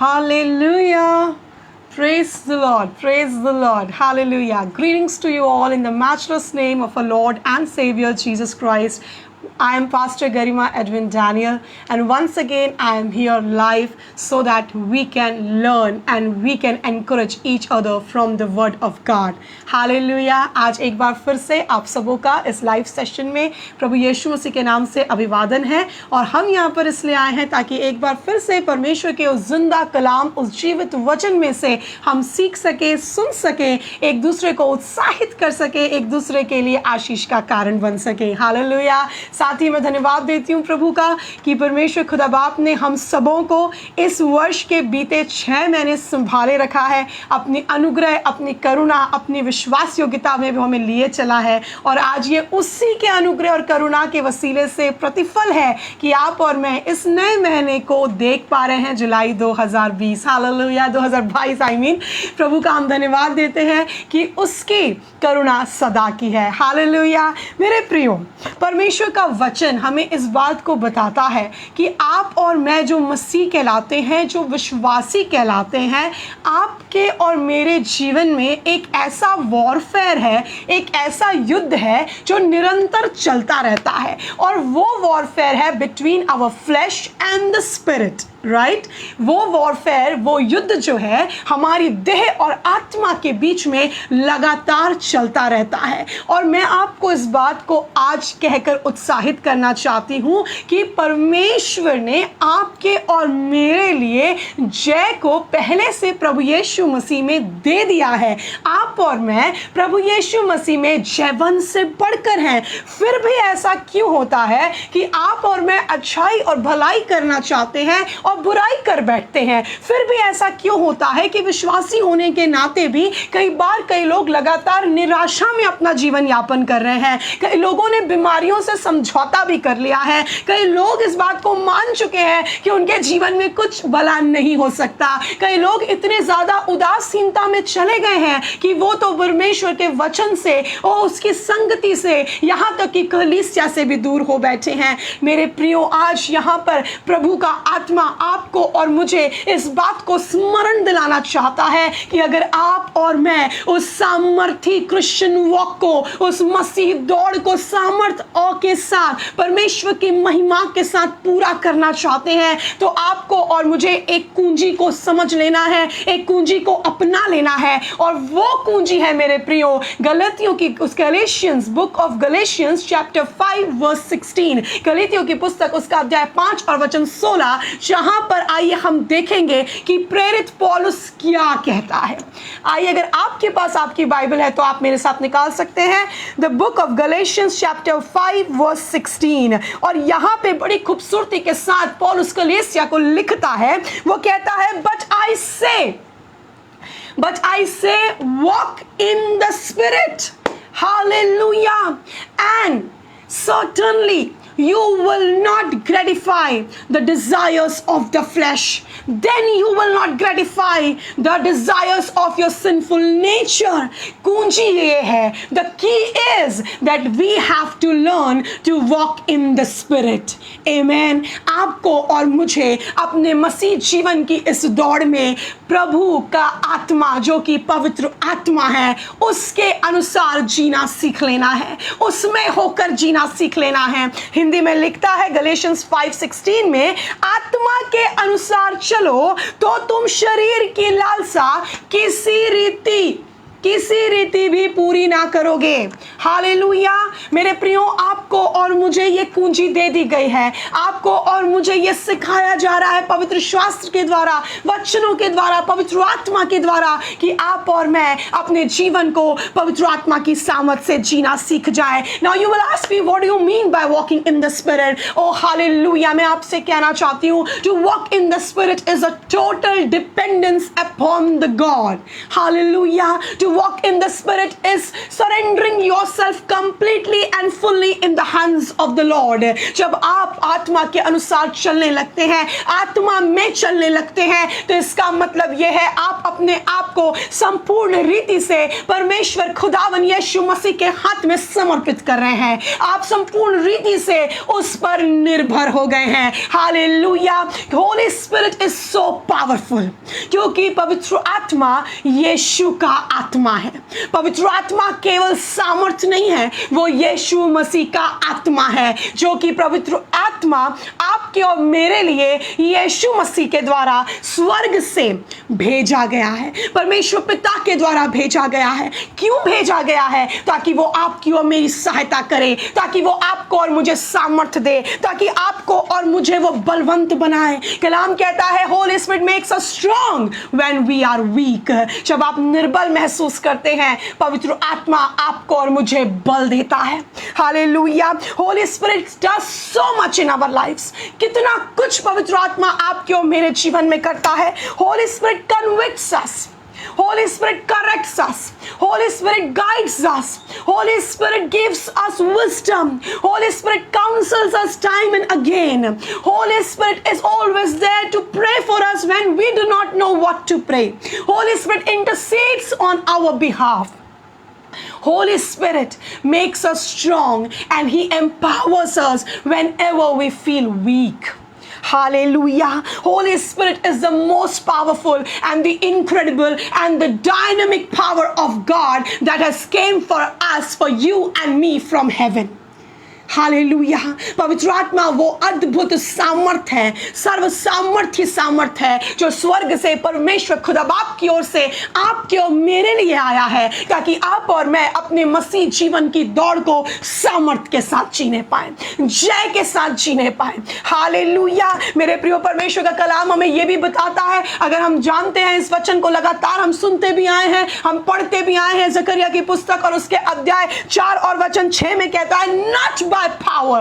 Hallelujah. Praise the Lord. Praise the Lord. Hallelujah. Greetings to you all in the matchless name of our Lord and Savior Jesus Christ. I am Pastor Garima Edwin Daniel, and once again I am here live so that we can learn and we can encourage each other from the word of God. Hallelujah. आज एक बार फिर से आप सबों का इस live session में प्रभु यीशु मसीह के नाम से अभिवादन है, और हम यहाँ पर इसलिए आए हैं ताकि एक बार फिर से परमेश्वर के उस जिंदा कलाम, उस जीवित वचन में से हम सीख सके, सुन सके, एक दूसरे को उत्साहित कर सके, एक दूसरे के लिए आशीष का कारण बन सके। हालेलुया। साथ ही मैं धन्यवाद देती हूँ प्रभु का कि परमेश्वर खुदा बाप ने हम सबों को इस वर्ष के बीते 6 महीने संभाले रखा है, अपनी अनुग्रह, अपनी करुणा, अपनी विश्वास योग्यता में हमें लिए चला है, और आज ये उसी के अनुग्रह और करुणा के वसीले से प्रतिफल है कि आप और मैं इस नए महीने को देख पा रहे हैं, जुलाई 2020। हालेलुया। 2022 प्रभु का हम धन्यवाद देते हैं कि उसकी करुणा सदा की है। हालेलुया। मेरे प्रियो, परमेश्वर का वचन हमें इस बात को बताता है कि आप और मैं जो मसीह कहलाते हैं, जो विश्वासी कहलाते हैं, आपके और मेरे जीवन में एक ऐसा वॉरफेयर है, एक ऐसा युद्ध है जो निरंतर चलता रहता है, और वो वॉरफेयर है between our flesh and the spirit. Right. वो वॉरफेयर, वो युद्ध जो है हमारी देह और आत्मा के बीच में लगातार चलता रहता है। और मैं आपको इस बात को आज कहकर उत्साहित करना चाहती हूँ कि परमेश्वर ने आपके और मेरे लिए जय को पहले से प्रभु यीशु मसीह में दे दिया है। आप और मैं प्रभु यीशु मसीह में जयवंत से बढ़कर हैं। फिर भी ऐसा क्यों होता है कि आप और मैं अच्छाई और भलाई करना चाहते हैं और बुराई कर बैठते हैं? फिर भी ऐसा क्यों होता है कि विश्वासी होने के नाते भी कई बार कई लोग लगातार निराशा में अपना जीवन यापन कर रहे हैं? कई लोगों ने बीमारियों से समझौता भी कर लिया है। कई लोग इस बात को मान चुके हैं कि उनके जीवन में कुछ भला नहीं हो सकता। कई लोग इतने ज्यादा उदासीनता में चले गए हैं कि वो तो परमेश्वर के वचन से और उसकी संगति से, यहाँ तक कि कलीसिया से भी दूर हो बैठे हैं। मेरे प्रियो, आज यहाँ पर प्रभु का आत्मा आपको और मुझे इस बात को स्मरण दिलाना चाहता है कि अगर आप और मैं उस सामर्थी क्रिश्चियन वॉक को, उस मसीह दौड़ को सामर्थ और के साथ, परमेश्वर की महिमा के साथ पूरा करना चाहते हैं, तो आपको और मुझे एक कुंजी को समझ लेना है, एक कुंजी को अपना लेना है। और वो कुंजी है मेरे प्रियो गलतियों की उस Galatians, book of Galatians chapter 5 verse 16, गलतियों की पुस्तक उसका अध्याय 5 और वचन 16, जहां पर आइए हम देखेंगे कि प्रेरित पौलुस क्या कहता है। आइए, अगर आपके पास आपकी बाइबल है तो आप मेरे साथ निकाल सकते हैं the book of Galatians chapter 5 verse 16, और यहां पे बड़ी खूबसूरती के साथ पौलुस कलीसिया को लिखता है। वो कहता है, but I say walk in the spirit. Hallelujah. And certainly you will not gratify the desires of the flesh. Then you will not gratify the desires of your sinful nature. कुंजी ये है, the key is that we have to learn to walk in the spirit. Amen. आपको और मुझे अपने मसीह जीवन की इस दौड़ में प्रभु का आत्मा, जो कि पवित्र आत्मा है, उसके अनुसार जीना सीख लेना है, उसमें होकर जीना सीख लेना है। हिंदी में लिखता है गलेशियंस 5:16 में, आत्मा के अनुसार चलो तो तुम शरीर की लालसा किसी रीति भी पूरी ना करोगे। हालेलुया। मेरे प्रियो, आपको और मुझे ये कुंजी दे दी गई है। आपको और मुझे ये सिखाया जा रहा है पवित्र शास्त्र के द्वारा, वचनों के द्वारा, पवित्र आत्मा के द्वारा, कि आप और मैं अपने जीवन को पवित्र आत्मा की सामर्थ से जीना सीख जाए। Now you will ask me, what do you mean by walking in the spirit? Oh hallelujah। मैं आपसे कहना चाहती हूँ, to walk in the spirit is a total dependence upon the God. Hallelujah। To walk in the spirit is surrendering yourself completely and fully in the hands of the Lord. जब आप आत्मा के अनुसार चलने लगते हैं, आत्मा में चलने लगते हैं, तो इसका मतलब यह है आप अपने आप को संपूर्ण रीति से परमेश्वर खुदावन यीशु मसीह के हाथ में समर्पित कर रहे हैं, आप संपूर्ण रीति से उस पर निर्भर हो गए हैं। Hallelujah. Holy spirit is so powerful, क्योंकि पवित्र आत्मा यीशु का आत्मा है। पवित्र आत्मा केवल सामर्थ नहीं है, वो यीशु मसीह का आत्मा है, जो कि पवित्र आत्मा आपके और मेरे लिए यीशु मसीह के द्वारा स्वर्ग से भेजा गया है, परमेश्वर पिता के द्वारा भेजा गया है। क्यों भेजा गया है? ताकि वो आपकी और मेरी सहायता करे, ताकि वो आपको और मुझे सामर्थ्य दे, ताकि आपको और मुझे वो बलवंत बनाए। कलाम कहता है Holy Spirit makes us strong when we are weak. जब आप निर्बल महसूस करते हैं, पवित्र आत्मा आपको और मुझे बल देता है। Hallelujah. Holy Spirit does so much in our lives. कितना कुछ पवित्र आत्मा आपके और मेरे जीवन में करता है। Holy spirit convicts us, Holy Spirit corrects us. Holy Spirit guides us. Holy Spirit gives us wisdom. Holy Spirit counsels us time and again. Holy Spirit is always there to pray for us when we do not know what to pray. Holy Spirit intercedes on our behalf. Holy Spirit makes us strong and He empowers us whenever we feel weak. Hallelujah. Holy Spirit is the most powerful and the incredible and the dynamic power of God that has came for us, for you and me from heaven. Hallelujah. पवित्र आत्मा वो अद्भुत सामर्थ है, सर्व सामर्थ्य सामर्थ है, जो स्वर्ग से परमेश्वर खुदा बाप की ओर से आपके और मेरे लिए आया है, ताकि आप और मैं अपने मसीह जीवन की दौड़ को सामर्थ के साथ जीने पाए, जय के साथ जीने पाए। हालेलुया। मेरे प्रिय परमेश्वर का कलाम हमें ये भी बताता है, अगर हम जानते हैं इस वचन को लगातार हम सुनते भी आए हैं, हम पढ़ते भी आए हैं, जकरिया की पुस्तक और उसके अध्याय 4 और वचन 6 में कहता है, not by power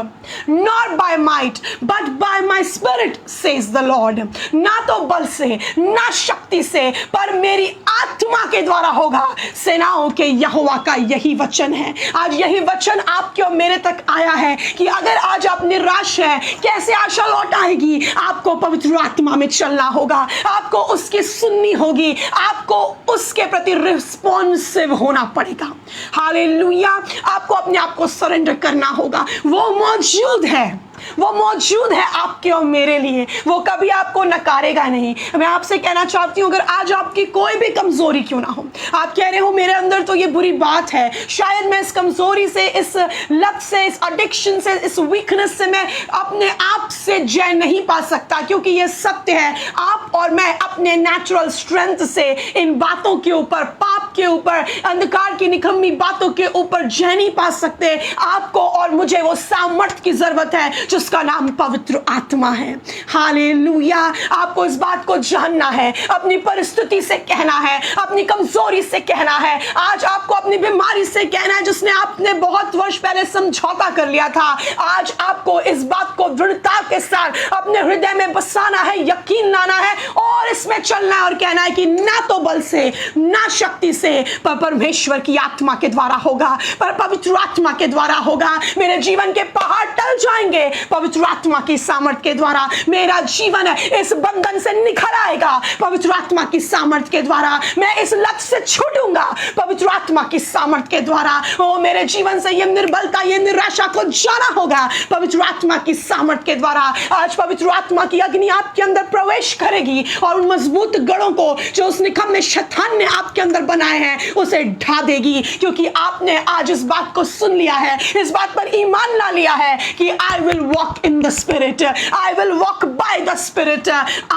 nor by might but by my spirit says the Lord। ना तो बल से ना शक्ति से, पर मेरी आत्मा के द्वारा होगा। सेनाओं के यहोवा का यही वचन है। आज यही वचन आपके और मेरे तक आया है कि अगर आज आप निराश हैं, कैसे आशा लौट आएगी? आपको पवित्र आत्मा में चलना होगा, आपको उसकी सुननी होगी, आपको उसके प्रति रिस्पॉन्सिव होना पड़ेगा। हालेलुया। आपको अपने आप को सरेंडर करना होगा। वो मौजूद है, वो मौजूद है आपके और मेरे लिए, वो कभी आपको नकारेगा नहीं। मैं आपसे कहना चाहती हूँ, अगर आज आपकी कोई भी कमजोरी क्यों ना हो, आप कह रहे हो मेरे अंदर तो ये बुरी बात है, शायद मैं इस कमजोरी से, इस लत से, इस एडिक्शन से, इस वीकनेस से मैं अपने आप से जय नहीं पा सकता, क्योंकि ये सत्य है, आप और मैं अपने नेचुरल स्ट्रेंथ से इन बातों के ऊपर, पाप के ऊपर, अंधकार की निकम्मी बातों के ऊपर जय नहीं पा सकते। आपको और मुझे वो सामर्थ की जरूरत है जिसका नाम पवित्र आत्मा है। हालेलुया। आपको इस बात को जानना है, अपनी परिस्थिति से कहना है, अपनी कमजोरी से कहना है, आज आपको अपनी बीमारी से कहना है जिसने आपने बहुत वर्ष पहले समझौता कर लिया था। आज आपको इस बात को दृढ़ता के साथ अपने हृदय में बसाना है, यकीन लाना है और इसमें चलना है और कहना है कि ना तो बल से ना शक्ति से, पर परमेश्वर की आत्मा के द्वारा होगा, पर पवित्र आत्मा के द्वारा होगा। मेरे जीवन के पहाड़ टल जाएंगे, पवित्र आत्मा की सामर्थ के द्वारा। मेरा जीवन इस बंधन से निखर आएगा, पवित्र आत्मा की सामर्थ के द्वारा। मैं इस लत से छूटूंगा, पवित्र आत्मा की सामर्थ के द्वारा। ओ मेरे जीवन से ये निर्बलता, ये निराशा को जाना होगा, पवित्र आत्मा की सामर्थ के द्वारा। आज पवित्र आत्मा की अग्नि आपके अंदर प्रवेश करेगी और उन मजबूत गढ़ों को जो उस निकम्मे शैतान ने आपके अंदर बनाए हैं उसे ढा देगी, क्योंकि आपने आज इस बात को सुन लिया है, इस बात पर ईमान ला लिया है कि I will walk in the Spirit, I will walk by the Spirit,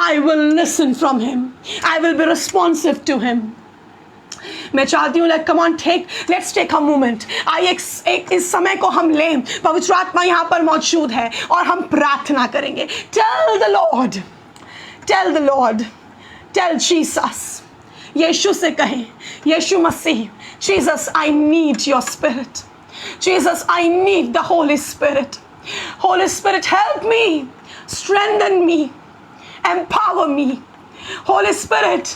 I will listen from Him, I will be responsive to Him। मैं चाहती हूँ come on let's take a moment। आइए इस समय को हम लें, पवित्र आत्मा यहाँ पर मौजूद है और हम प्रार्थना करेंगे। Tell the Lord, tell the Lord, tell Jesus। यीशु से कहें, यीशु मसीह, Jesus I need your Spirit, Jesus I need the Holy Spirit। Holy Spirit, help me, strengthen me, empower me। Holy Spirit,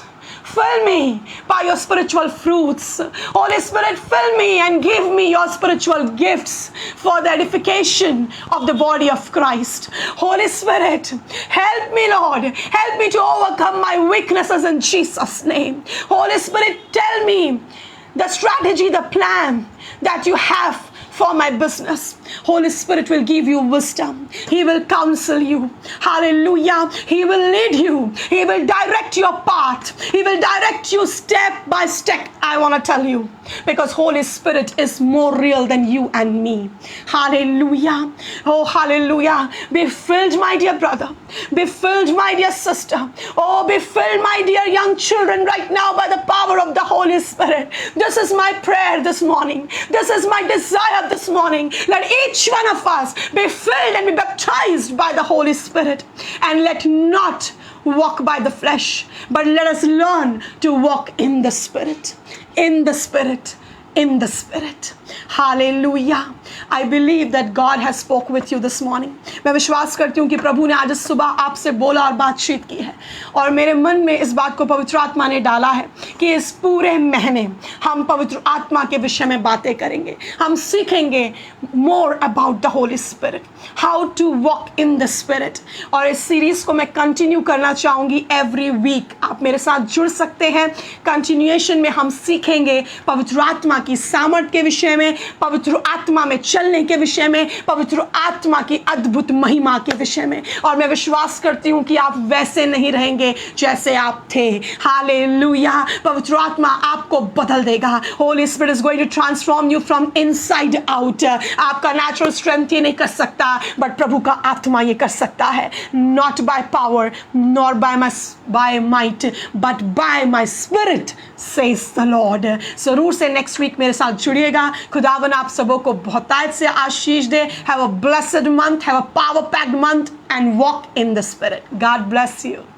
fill me by your spiritual fruits. Holy Spirit, fill me and give me your spiritual gifts for the edification of the body of Christ. Holy Spirit, help me, Lord. Help me to overcome my weaknesses in Jesus' name. Holy Spirit, tell me the strategy, the plan that you have for my business. Holy Spirit will give you wisdom. He will counsel you. Hallelujah. He will lead you. He will direct your path. He will direct you step by step, I want to tell you. Because Holy Spirit is more real than you and me. Hallelujah. Oh, hallelujah. Be filled, my dear brother. Be filled, my dear sister. Oh, be filled, my dear young children, right now by the power of the Holy Spirit. This is my prayer this morning. This is my desire this morning. Let each one of us be filled and be baptized by the Holy Spirit. And let not walk by the flesh, but let us learn to walk in the Spirit. In the Spirit. In the Spirit. Hallelujah. I believe that God has spoke with you this morning. मैं विश्वास करती हूँ कि प्रभु ने आज सुबह आपसे बोला और बातचीत की है, और मेरे मन में इस बात को पवित्र आत्मा ने डाला है कि इस पूरे महीने हम पवित्र आत्मा के विषय में बातें करेंगे. हम सीखेंगे more about the Holy Spirit, how to walk in the Spirit. और इस सीरीज को मैं कंटिन्यू करना चाहूँगी every week. आप मेरे साथ जुड़ सकते हैं. कंटिन्यूएशन में हम सीखेंगे पवित्र आत्मा की सामर्थ के विषय में, पवित्र आत्मा में चलने के विषय में, पवित्र आत्मा की अद्भुत महिमा के विषय में. और मैं विश्वास करती हूँ कि आप वैसे नहीं रहेंगे जैसे आप थे. हालेलुया. पवित्र आत्मा आपको बदल देगा. Holy Spirit is going to transform you from inside out. आपका नेचुरल स्ट्रेंथ ये नहीं कर सकता, बट प्रभु का आत्मा ये कर सकता है. Not by power, nor by might, but by my spirit, says the Lord. जरूर से नेक्स्ट वीक मेरे साथ जुड़िएगा. खुदावन आप सबों को बहुतायत से आशीष दे. Have a blessed month, have a power packed month, and walk in the Spirit. God bless you.